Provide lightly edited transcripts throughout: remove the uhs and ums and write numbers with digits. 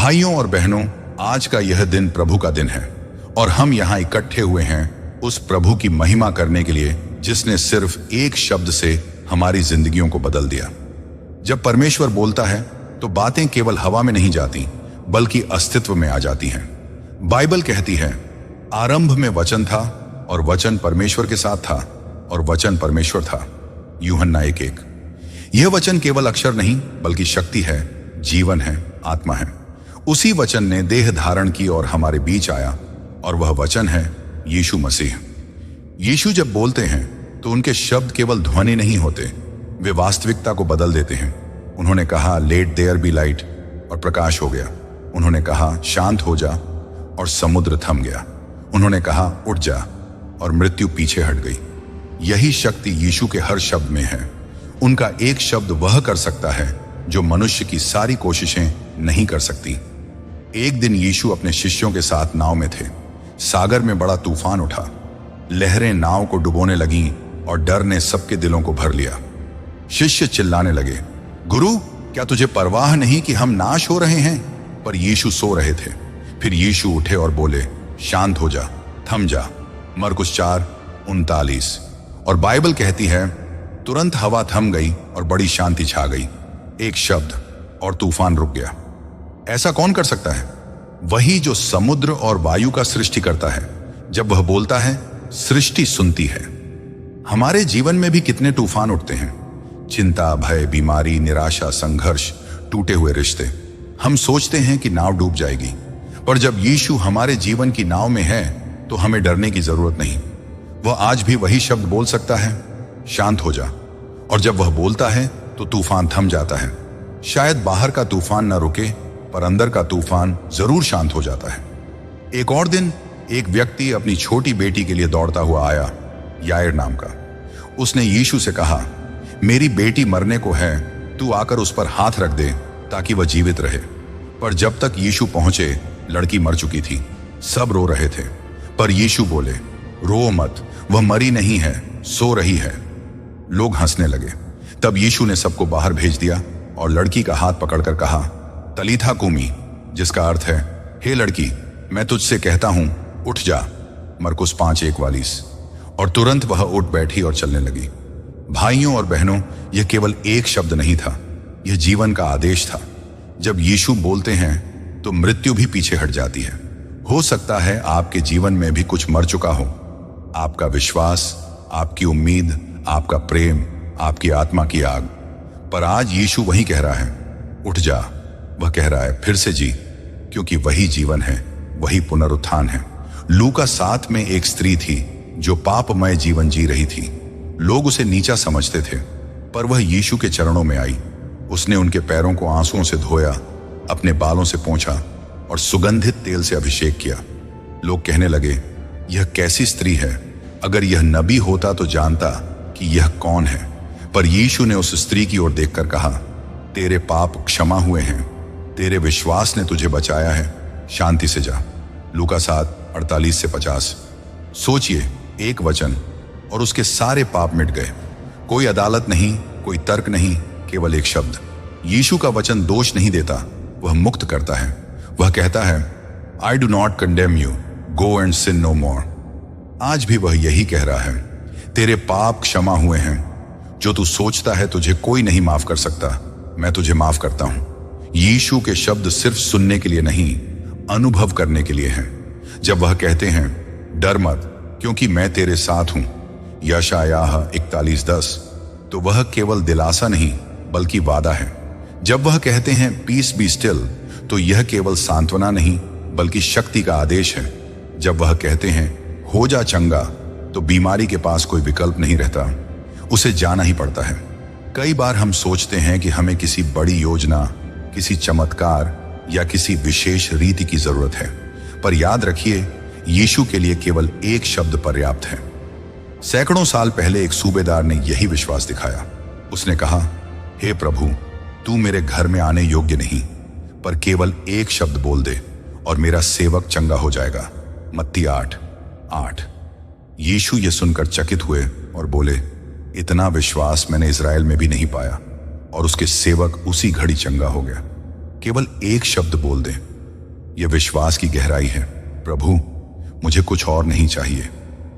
भाइयों और बहनों, आज का यह दिन प्रभु का दिन है और हम यहाँ इकट्ठे हुए हैं उस प्रभु की महिमा करने के लिए जिसने सिर्फ एक शब्द से हमारी जिंदगियों को बदल दिया। जब परमेश्वर बोलता है तो बातें केवल हवा में नहीं जाती बल्कि अस्तित्व में आ जाती हैं। बाइबल कहती है, आरंभ में वचन था और वचन परमेश्वर के साथ था और वचन परमेश्वर था। यूहन्ना 1:1। यह वचन केवल अक्षर नहीं बल्कि शक्ति है, जीवन है, आत्मा है। उसी वचन ने देह धारण की और हमारे बीच आया और वह वचन है यीशु मसीह। यीशु जब बोलते हैं तो उनके शब्द केवल ध्वनि नहीं होते, वे वास्तविकता को बदल देते हैं। उन्होंने कहा, लेट देयर बी लाइट, और प्रकाश हो गया। उन्होंने कहा, शांत हो जा, और समुद्र थम गया। उन्होंने कहा, उठ जा, और मृत्यु पीछे हट गई। यही शक्ति यीशु के हर शब्द में है। उनका एक शब्द वह कर सकता है जो मनुष्य की सारी कोशिशें नहीं कर सकती। एक दिन यीशु अपने शिष्यों के साथ नाव में थे। सागर में बड़ा तूफान उठा। लहरें नाव को डुबोने लगीं और डर ने सबके दिलों को भर लिया। शिष्य चिल्लाने लगे, गुरु, क्या तुझे परवाह नहीं कि हम नाश हो रहे हैं? पर यीशु सो रहे थे। फिर यीशु उठे और बोले, शांत हो जा, थम जा। मरकुस 4:39। और बाइबल कहती है, तुरंत हवा थम गई और बड़ी शांति छा गई। एक शब्द और तूफान रुक गया। ऐसा कौन कर सकता है? वही जो समुद्र और वायु का सृष्टि करता है। जब वह बोलता है, सृष्टि सुनती है। हमारे जीवन में भी कितने तूफान उठते हैं। चिंता, भय, बीमारी, निराशा, संघर्ष, टूटे हुए रिश्ते। हम सोचते हैं कि नाव डूब जाएगी, पर जब यीशु हमारे जीवन की नाव में है तो हमें डरने की जरूरत नहीं। वह आज भी वही शब्द बोल सकता है, शांत हो जा, और जब वह बोलता है तो तूफान थम जाता है। शायद बाहर का तूफान न रुके, पर अंदर का तूफान जरूर शांत हो जाता है। एक और दिन एक व्यक्ति अपनी छोटी बेटी के लिए दौड़ता हुआ आया, यायर नाम का। उसने यीशु से कहा, मेरी बेटी मरने को है, तू आकर उस पर हाथ रख दे ताकि वह जीवित रहे। पर जब तक यीशु पहुंचे, लड़की मर चुकी थी। सब रो रहे थे, पर यीशु बोले, रो मत, वह मरी नहीं है, सो रही है। लोग हंसने लगे। तब यीशु ने सबको बाहर भेज दिया और लड़की का हाथ पकड़कर कहा, तलीथा कुमी, जिसका अर्थ है, हे लड़की, मैं तुझसे कहता हूं, उठ जा। मरकुस 5:41। और तुरंत वह उठ बैठी और चलने लगी। भाइयों और बहनों, यह केवल एक शब्द नहीं था, यह जीवन का आदेश था। जब यीशु बोलते हैं तो मृत्यु भी पीछे हट जाती है। हो सकता है आपके जीवन में भी कुछ मर चुका हो। आपका विश्वास, आपकी उम्मीद, आपका प्रेम, आपकी आत्मा की आग। पर आज यीशु वही कह रहा है, उठ जा। वह कह रहा है, फिर से जी, क्योंकि वही जीवन है, वही पुनरुत्थान है। लूका 7 में एक स्त्री थी जो पापमय जीवन जी रही थी। लोग उसे नीचा समझते थे, पर वह यीशु के चरणों में आई। उसने उनके पैरों को आंसुओं से धोया, अपने बालों से पोंछा और सुगंधित तेल से अभिषेक किया। लोग कहने लगे, यह कैसी स्त्री है? अगर यह नबी होता तो जानता कि यह कौन है। पर यीशु ने उस स्त्री की ओर देखकर कहा, तेरे पाप क्षमा हुए हैं, तेरे विश्वास ने तुझे बचाया है, शांति से जा। लूका 7:48-50। सोचिए, एक वचन और उसके सारे पाप मिट गए। कोई अदालत नहीं, कोई तर्क नहीं, केवल एक शब्द। यीशु का वचन दोष नहीं देता, वह मुक्त करता है। वह कहता है, I do not condemn you, go and sin no more. आज भी वह यही कह रहा है, तेरे पाप क्षमा हुए हैं। जो तू सोचता है तुझे कोई नहीं माफ कर सकता, मैं तुझे माफ करता हूं। यीशु के शब्द सिर्फ सुनने के लिए नहीं, अनुभव करने के लिए हैं। जब वह कहते हैं, डर मत, क्योंकि मैं तेरे साथ हूं, यशायाह 41:10, तो वह केवल दिलासा नहीं बल्कि वादा है। जब वह कहते हैं, पीस बी स्टिल, तो यह केवल सांत्वना नहीं बल्कि शक्ति का आदेश है। जब वह कहते हैं, हो जा चंगा, तो बीमारी के पास कोई विकल्प नहीं रहता, उसे जाना ही पड़ता है। कई बार हम सोचते हैं कि हमें किसी बड़ी योजना, किसी चमत्कार या किसी विशेष रीति की जरूरत है, पर याद रखिए, यीशु के लिए केवल एक शब्द पर्याप्त है। सैकड़ों साल पहले एक सूबेदार ने यही विश्वास दिखाया। उसने कहा, हे प्रभु, तू मेरे घर में आने योग्य नहीं, पर केवल एक शब्द बोल दे और मेरा सेवक चंगा हो जाएगा। मत्ती 8:8। यीशु ये सुनकर चकित हुए और बोले, इतना विश्वास मैंने इज़राइल में भी नहीं पाया। और उसके सेवक उसी घड़ी चंगा हो गया। केवल एक शब्द बोल दें यह विश्वास की गहराई है। प्रभु, मुझे कुछ और नहीं चाहिए,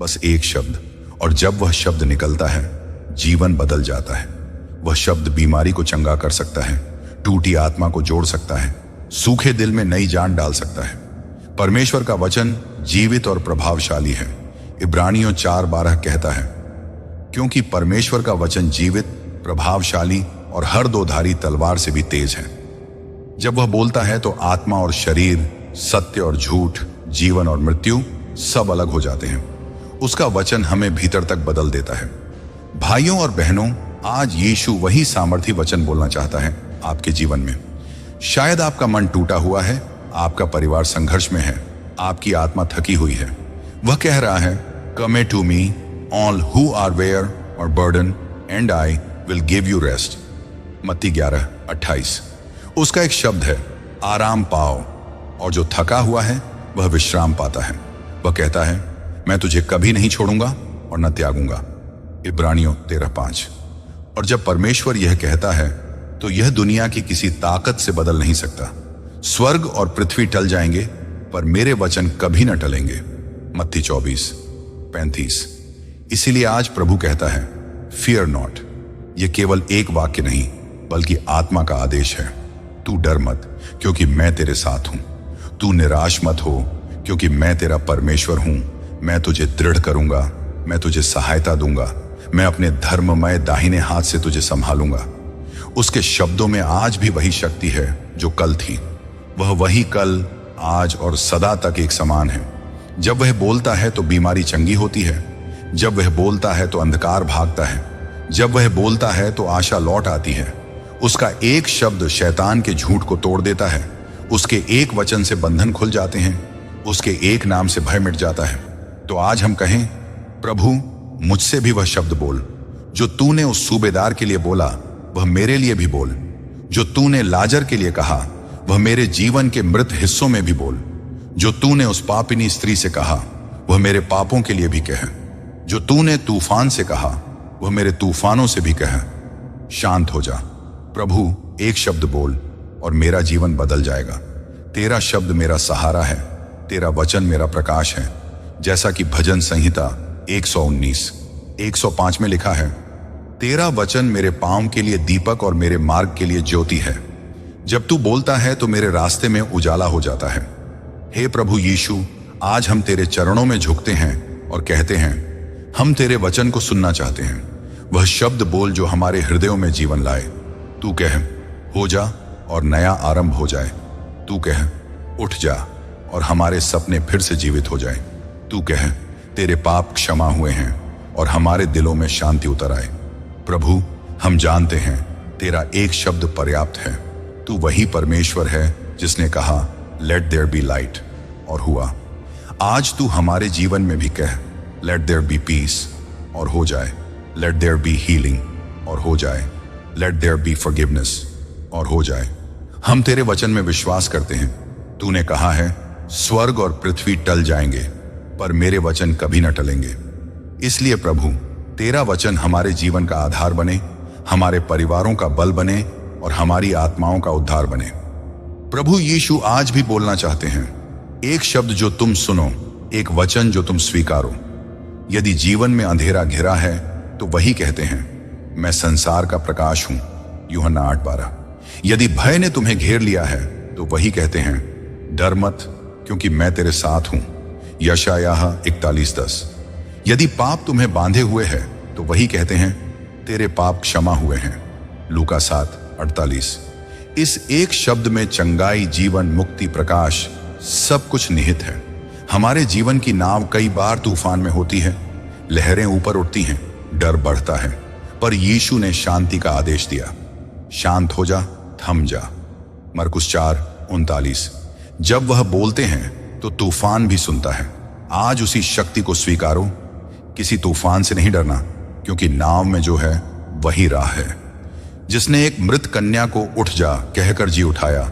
बस एक शब्द, और जब वह शब्द निकलता है जीवन बदल जाता है। वह शब्द बीमारी को चंगा कर सकता है, टूटी आत्मा को जोड़ सकता है, सूखे दिल में नई जान डाल सकता है। परमेश्वर का वचन जीवित और प्रभावशाली है। इब्रानियों 4:12 कहता है, क्योंकि परमेश्वर का वचन जीवित, प्रभावशाली और हर दोधारी तलवार से भी तेज है। जब वह बोलता है तो आत्मा और शरीर, सत्य और झूठ, जीवन और मृत्यु सब अलग हो जाते हैं। उसका वचन हमें भीतर तक बदल देता है। भाइयों और बहनों, आज यीशु वही सामर्थी वचन बोलना चाहता है आपके जीवन में। शायद आपका मन टूटा हुआ है, आपका परिवार संघर्ष में है, आपकी आत्मा थकी हुई है। वह कह रहा है, come to me all who are weary और burden and I will give you rest. Matti 11:28। उसका एक शब्द है, आराम पाओ, और जो थका हुआ है वह विश्राम पाता है। वह कहता है, मैं तुझे कभी नहीं छोड़ूंगा और न त्यागूंगा। इब्रानियों 13:5। और जब परमेश्वर यह कहता है तो यह दुनिया की किसी ताकत से बदल नहीं सकता। स्वर्ग और पृथ्वी टल जाएंगे पर मेरे वचन कभी न टलेंगे। मत्ती 24:35। इसीलिए आज प्रभु कहता है, फियर नॉट। यह केवल एक वाक्य नहीं बल्कि आत्मा का आदेश है। तू डर मत, क्योंकि मैं तेरे साथ हूं। तू निराश मत हो, क्योंकि मैं तेरा परमेश्वर हूं। मैं तुझे दृढ़ करूंगा, मैं तुझे सहायता दूंगा, मैं अपने धर्ममय दाहिने हाथ से तुझे संभालूंगा। उसके शब्दों में आज भी वही शक्ति है जो कल थी। वह वही कल, आज और सदा तक एक समान है। जब वह बोलता है तो बीमारी चंगी होती है। जब वह बोलता है तो अंधकार भागता है। जब वह बोलता है तो आशा लौट आती है। उसका एक शब्द शैतान के झूठ को तोड़ देता है। उसके एक वचन से बंधन खुल जाते हैं। उसके एक नाम से भय मिट जाता है। तो आज हम कहें, प्रभु, मुझसे भी वह शब्द बोल। जो तूने उस सूबेदार के लिए बोला वह मेरे लिए भी बोल। जो तूने लाजर के लिए कहा वह मेरे जीवन के मृत हिस्सों में भी बोल। जो तूने उस पापिनी स्त्री से कहा वह मेरे पापों के लिए भी कह। जो तूने तूफान से कहा वह मेरे तूफानों से भी कह। शांत हो जा। प्रभु, एक शब्द बोल और मेरा जीवन बदल जाएगा। तेरा शब्द मेरा सहारा है, तेरा वचन मेरा प्रकाश है। जैसा कि भजन संहिता 119:105 में लिखा है, तेरा वचन मेरे पांव के लिए दीपक और मेरे मार्ग के लिए ज्योति है। जब तू बोलता है तो मेरे रास्ते में उजाला हो जाता है। हे प्रभु यीशु, आज हम तेरे चरणों में झुकते हैं और कहते हैं, हम तेरे वचन को सुनना चाहते हैं। वह शब्द बोल जो हमारे हृदयों में जीवन लाए। तू कह, हो जा और नया आरंभ हो जाए। तू कह, उठ जा और हमारे सपने फिर से जीवित हो जाए। तू कह, तेरे पाप क्षमा हुए हैं और हमारे दिलों में शांति उतर आए। प्रभु, हम जानते हैं तेरा एक शब्द पर्याप्त है। तू वही परमेश्वर है जिसने कहा, लेट देयर बी लाइट, और हुआ। आज तू हमारे जीवन में भी कह, लेट देयर बी पीस, और हो जाए। लेट देयर बी हीलिंग, और हो जाए। लेट देयर बी फॉरगिवनेस, और हो जाए। हम तेरे वचन में विश्वास करते हैं। तूने कहा है, स्वर्ग और पृथ्वी टल जाएंगे पर मेरे वचन कभी न टलेंगे। इसलिए प्रभु, तेरा वचन हमारे जीवन का आधार बने, हमारे परिवारों का बल बने और हमारी आत्माओं का उद्धार बने। प्रभु यीशु आज भी बोलना चाहते हैं, एक शब्द जो तुम सुनो, एक वचन जो तुम स्वीकारो। यदि जीवन में अंधेरा घिरा है तो वही कहते हैं, मैं संसार का प्रकाश हूं, यूहन्ना 8:12। यदि भय ने तुम्हें घेर लिया है तो वही कहते हैं, डर मत, क्योंकि मैं तेरे साथ हूं, यशायाह 41:10। यदि पाप तुम्हें बांधे हुए है तो वही कहते हैं, तेरे पाप क्षमा हुए हैं, लूका 7:48। इस एक शब्द में चंगाई, जीवन, मुक्ति, प्रकाश सब कुछ निहित है। हमारे जीवन की नाव कई बार तूफान में होती है, लहरें ऊपर उठती हैं, डर बढ़ता है, पर यीशु ने शांति का आदेश दिया, शांत हो जा, थम जा। मरकुस 4:39। जब वह बोलते हैं तो तूफान भी सुनता है। आज उसी शक्ति को स्वीकारो। किसी तूफान से नहीं डरना, क्योंकि नाव में जो है वही राह है। जिसने एक मृत कन्या को उठ जा कहकर जी उठाया,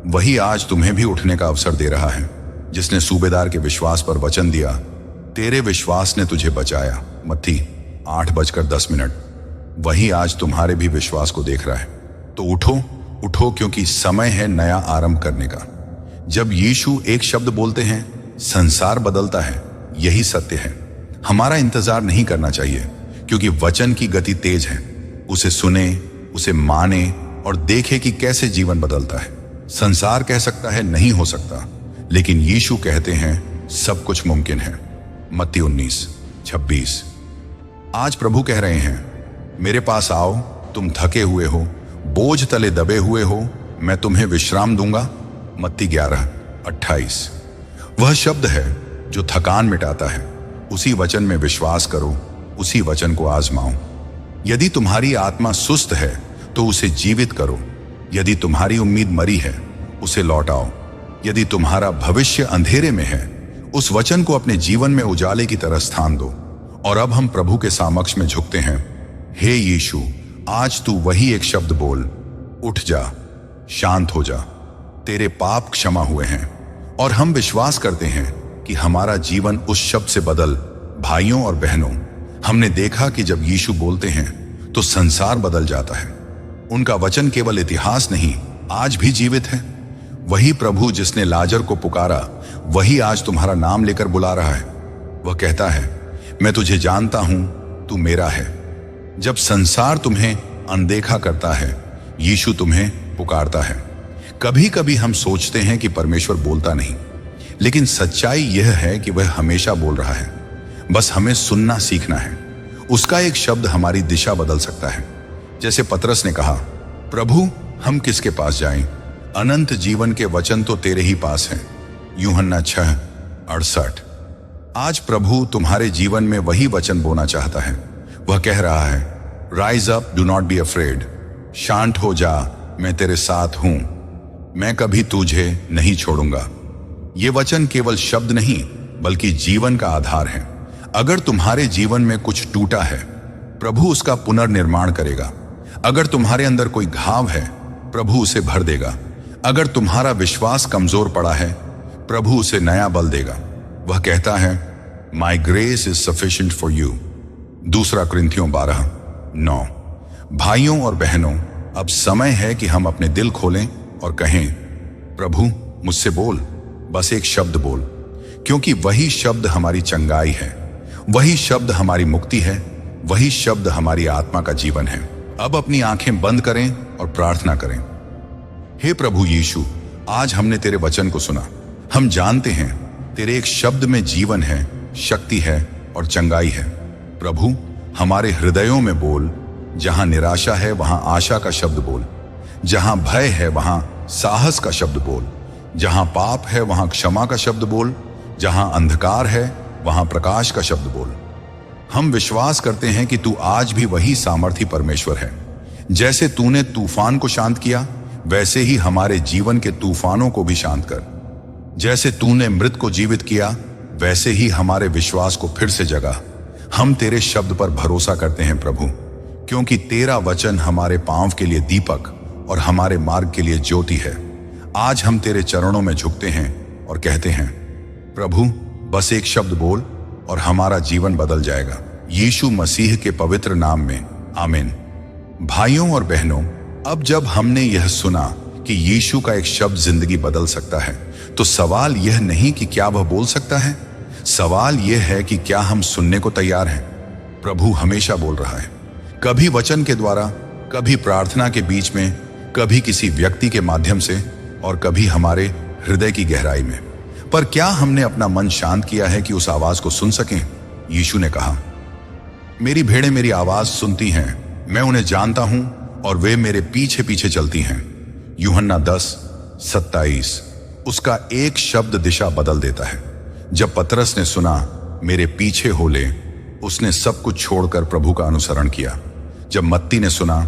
वही आज तुम्हें भी उठने का अवसर दे रहा है। जिसने सूबेदार के विश्वास पर वचन दिया, तेरे विश्वास ने तुझे बचाया, मत्ती 8:10, वही आज तुम्हारे भी विश्वास को देख रहा है। तो उठो, उठो, क्योंकि समय है नया आरंभ करने का। जब यीशु एक शब्द बोलते हैं, संसार बदलता है। यही सत्य है। हमारा इंतजार नहीं करना चाहिए, क्योंकि वचन की गति तेज है। उसे सुने, उसे माने और देखे कि कैसे जीवन बदलता है। संसार कह सकता है नहीं हो सकता, लेकिन यीशु कहते हैं सब कुछ मुमकिन है। मत्ती 19:26। आज प्रभु कह रहे हैं, मेरे पास आओ, तुम थके हुए हो, बोझ तले दबे हुए हो, मैं तुम्हें विश्राम दूंगा। मत्ती 11:28। वह शब्द है जो थकान मिटाता है। उसी वचन में विश्वास करो, उसी वचन को आजमाओ। यदि तुम्हारी आत्मा सुस्त है तो उसे जीवित करो। यदि तुम्हारी उम्मीद मरी है, उसे लौटाओ। यदि तुम्हारा भविष्य अंधेरे में है, उस वचन को अपने जीवन में उजाले की तरह स्थान दो। और अब हम प्रभु के समक्ष में झुकते हैं। हे यीशु, आज तू वही एक शब्द बोल, उठ जा, शांत हो जा, तेरे पाप क्षमा हुए हैं। और हम विश्वास करते हैं कि हमारा जीवन उस शब्द से बदल। भाइयों और बहनों, हमने देखा कि जब यीशु बोलते हैं तो संसार बदल जाता है। उनका वचन केवल इतिहास नहीं, आज भी जीवित है। वही प्रभु जिसने लाजर को पुकारा, वही आज तुम्हारा नाम लेकर बुला रहा है। वह कहता है, मैं तुझे जानता हूं, तू मेरा है। जब संसार तुम्हें अनदेखा करता है, यीशु तुम्हें पुकारता है। कभी कभी हम सोचते हैं कि परमेश्वर बोलता नहीं, लेकिन सच्चाई यह है कि वह हमेशा बोल रहा है। बस हमें सुनना सीखना है। उसका एक शब्द हमारी दिशा बदल सकता है। जैसे पतरस ने कहा, प्रभु हम किसके पास जाएं? अनंत जीवन के वचन तो तेरे ही पास हैं। यूहन्ना 6:68। आज प्रभु तुम्हारे जीवन में वही वचन बोलना चाहता है। वह कह रहा है, rise up, do not be afraid. शांत हो जा, मैं तेरे साथ हूं, मैं कभी तुझे नहीं छोड़ूंगा। ये वचन केवल शब्द नहीं, बल्कि जीवन का आधार है। अगर तुम्हारे जीवन में कुछ टूटा है, प्रभु उसका पुनर्निर्माण करेगा। अगर तुम्हारे अंदर कोई घाव है, प्रभु उसे भर देगा। अगर तुम्हारा विश्वास कमजोर पड़ा है, प्रभु उसे नया बल देगा। वह कहता है, माई grace is sufficient for you. 2 कुरिन्थियों 12:9। भाइयों और बहनों, अब समय है कि हम अपने दिल खोलें और कहें, प्रभु मुझसे बोल, बस एक शब्द बोल। क्योंकि वही शब्द हमारी चंगाई है, वही शब्द हमारी मुक्ति है, वही शब्द हमारी आत्मा का जीवन है। अब अपनी आंखें बंद करें और प्रार्थना करें। हे प्रभु यीशु, आज हमने तेरे वचन को सुना। हम जानते हैं तेरे एक शब्द में जीवन है, शक्ति है और चंगाई है। प्रभु हमारे हृदयों में बोल। जहां निराशा है वहां आशा का शब्द बोल। जहां भय है वहां साहस का शब्द बोल। जहां पाप है वहां क्षमा का शब्द बोल। जहां अंधकार है वहां प्रकाश का शब्द बोल। हम विश्वास करते हैं कि तू आज भी वही सामर्थी परमेश्वर है। जैसे तूने तूफान को शांत किया, वैसे ही हमारे जीवन के तूफानों को भी शांत कर। जैसे तूने मृत को जीवित किया, वैसे ही हमारे विश्वास को फिर से जगा। हम तेरे शब्द पर भरोसा करते हैं प्रभु, क्योंकि तेरा वचन हमारे पांव के लिए दीपक और हमारे मार्ग के लिए ज्योति है। आज हम तेरे चरणों में झुकते हैं और कहते हैं, प्रभु बस एक शब्द बोल और हमारा जीवन बदल जाएगा। यीशु मसीह के पवित्र नाम में, आमीन। भाइयों और बहनों, अब जब हमने यह सुना कि यीशु का एक शब्द जिंदगी बदल सकता है, तो सवाल यह नहीं कि क्या वह बोल सकता है, सवाल यह है कि क्या हम सुनने को तैयार हैं। प्रभु हमेशा बोल रहा है, कभी वचन के द्वारा, कभी प्रार्थना के बीच में, कभी किसी व्यक्ति के माध्यम से और कभी हमारे हृदय की गहराई में। पर क्या हमने अपना मन शांत किया है कि उस आवाज को सुन सकें? यीशु ने कहा, मेरी भेड़ें मेरी आवाज सुनती हैं, मैं उन्हें जानता हूं और वे मेरे पीछे पीछे चलती हैं। यूहन्ना 10:27। उसका एक शब्द दिशा बदल देता है। जब पतरस ने सुना, मेरे पीछे हो ले, उसने सब कुछ छोड़कर प्रभु का अनुसरण किया। जब मत्ती ने सुना,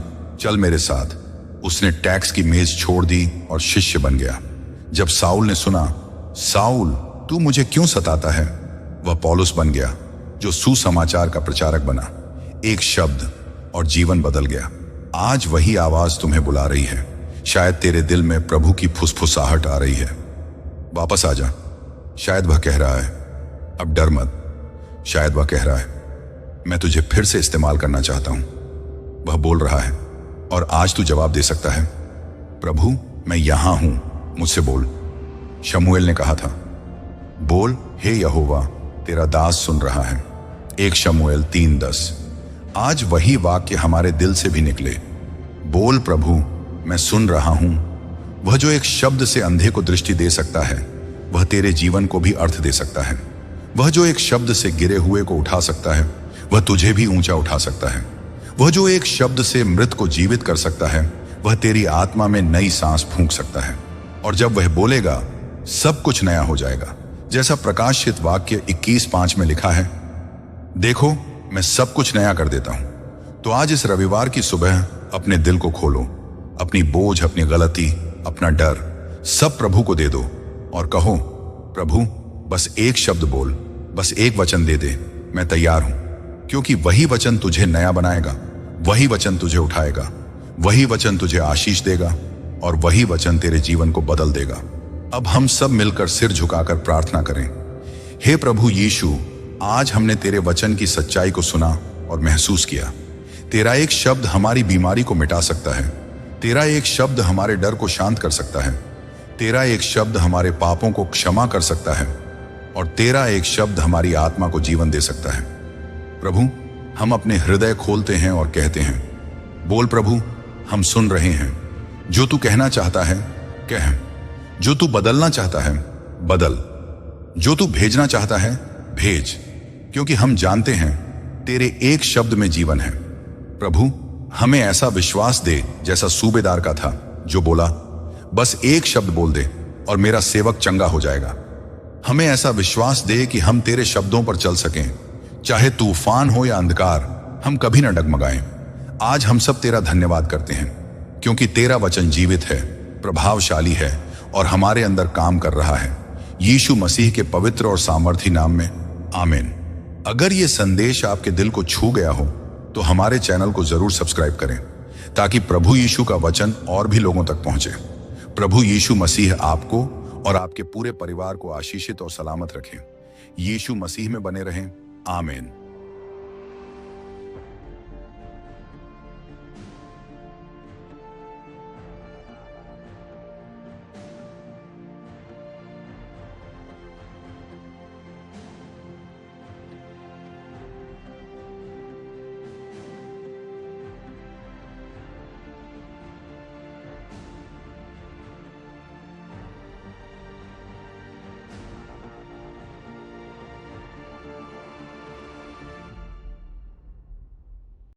चल मेरे साथ, उसने टैक्स की मेज छोड़ दी और शिष्य बन गया। जब साउल ने सुना, साउल तू मुझे क्यों सताता है, वह पौलुस बन गया, जो सुसमाचार का प्रचारक बना। एक शब्द और जीवन बदल गया। आज वही आवाज तुम्हें बुला रही है। शायद तेरे दिल में प्रभु की फुसफुसाहट आ रही है, वापस आ जा। शायद वह कह रहा है, अब डर मत। शायद वह कह रहा है, मैं तुझे फिर से इस्तेमाल करना चाहता हूं। वह बोल रहा है और आज तू जवाब दे सकता है, प्रभु मैं यहां हूं, मुझसे बोल। शमूएल ने कहा था, बोल हे यहोवा, तेरा दास सुन रहा है। 1 शमूएल 3:10। आज वही वाक्य हमारे दिल से भी निकले। बोल प्रभु, मैं सुन रहा हूं। वह जो एक शब्द से अंधे को दृष्टि दे सकता है, वह तेरे जीवन को भी अर्थ दे सकता है। वह जो एक शब्द से गिरे हुए को उठा सकता है, वह तुझे भी ऊंचा उठा सकता है। वह जो एक शब्द से मृत को जीवित कर सकता है, वह तेरी आत्मा में नई सांस फूंक सकता है। और जब वह बोलेगा, सब कुछ नया हो जाएगा। जैसा प्रकाशित वाक्य 21:5 में लिखा है, देखो मैं सब कुछ नया कर देता हूं। तो आज इस रविवार की सुबह अपने दिल को खोलो। अपनी बोझ, अपनी गलती, अपना डर सब प्रभु को दे दो और कहो, प्रभु बस एक शब्द बोल, बस एक वचन दे दे, मैं तैयार हूं। क्योंकि वही वचन तुझे नया बनाएगा, वही वचन तुझे उठाएगा, वही वचन तुझे आशीष देगा और वही वचन तेरे जीवन को बदल देगा। अब हम सब मिलकर सिर झुकाकर प्रार्थना करें। हे प्रभु यीशु, आज हमने तेरे वचन की सच्चाई को सुना और महसूस किया। तेरा एक शब्द हमारी बीमारी को मिटा सकता है। तेरा एक शब्द हमारे डर को शांत कर सकता है। तेरा एक शब्द हमारे पापों को क्षमा कर सकता है और तेरा एक शब्द हमारी आत्मा को जीवन दे सकता है। प्रभु, हम अपने हृदय खोलते हैं और कहते हैं, बोल प्रभु, हम सुन रहे हैं। जो तू कहना चाहता है कह, जो तू बदलना चाहता है बदल, जो तू भेजना चाहता है भेज, क्योंकि हम जानते हैं तेरे एक शब्द में जीवन है। प्रभु, हमें ऐसा विश्वास दे जैसा सूबेदार का था, जो बोला, बस एक शब्द बोल दे और मेरा सेवक चंगा हो जाएगा। हमें ऐसा विश्वास दे कि हम तेरे शब्दों पर चल सकें, चाहे तूफान हो या अंधकार, हम कभी न डगमगाएं। आज हम सब तेरा धन्यवाद करते हैं, क्योंकि तेरा वचन जीवित है, प्रभावशाली है और हमारे अंदर काम कर रहा है। यीशु मसीह के पवित्र और सामर्थी नाम में, आमीन। अगर ये संदेश आपके दिल को छू गया हो तो हमारे चैनल को जरूर सब्सक्राइब करें, ताकि प्रभु यीशु का वचन और भी लोगों तक पहुंचे। प्रभु यीशु मसीह आपको और आपके पूरे परिवार को आशीषित और सलामत रखें। यीशु मसीह में बने रहें। आमीन।